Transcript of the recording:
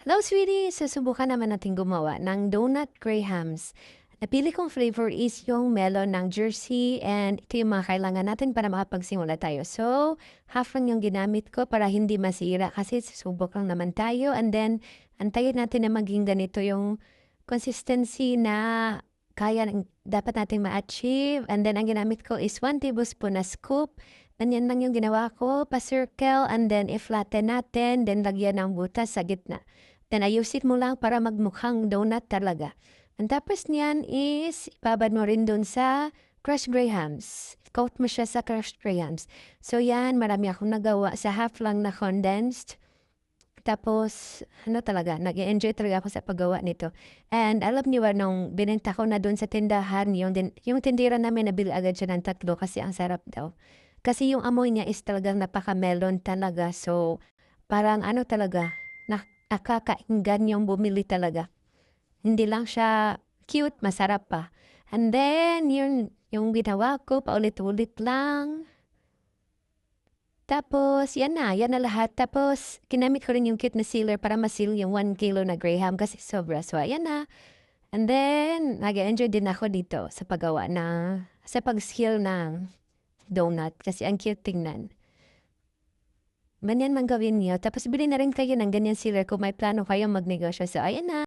Hello, sweetie! Susubukan naman natin gumawa ng donut grahams. Napili kong flavor is yung melon ng Jersey and ito yung mga kailangan natin para makapagsimula tayo. So, half lang yung ginamit ko para hindi masira kasi susubok lang naman tayo and then antayin natin na maging ganito yung consistency na dapat nating ma-achieve. And then ang ginamit ko is 1 tablespoon na scoop. Ganyan lang yung ginawa ko, pa-circle and then i-flatten natin, then lagyan ng butas sa gitna. Then ayusin mo lang para magmukhang donut talaga. Ang tapos niyan is ibabad mo rin dun sa crushed grahams. Coat mo siya sa crushed grahams. So yan, marami akong nagawa sa half lang na condensed. Tapos, talaga, nag-enjoy talaga ako sa paggawa nito. And alam niyo ba, nung binenta ko na dun sa tindahan, yung tindera namin nabili agad siya ng 3 kasi ang sarap daw. Kasi yung amoy niya is talagang napaka-melon talaga. So, parang talaga, nakakainggan yung bumili talaga. Hindi lang siya cute, masarap pa. And then, yung ginawa ko, paulit-ulit lang. Tapos, yan na lahat. Tapos, kinamit ko rin yung cute na sealer para masil yung 1 kilo na graham kasi sobra. So, ayan na. And then, nag-enjoy din ako dito sa paggawa sa pag-seal ng donut kasi ang cute tingnan. Ganyan man gawin niyo. Tapos, bili na rin kayo ng ganyan sealer kung may plano kayong magnegosyo. So, ayan na.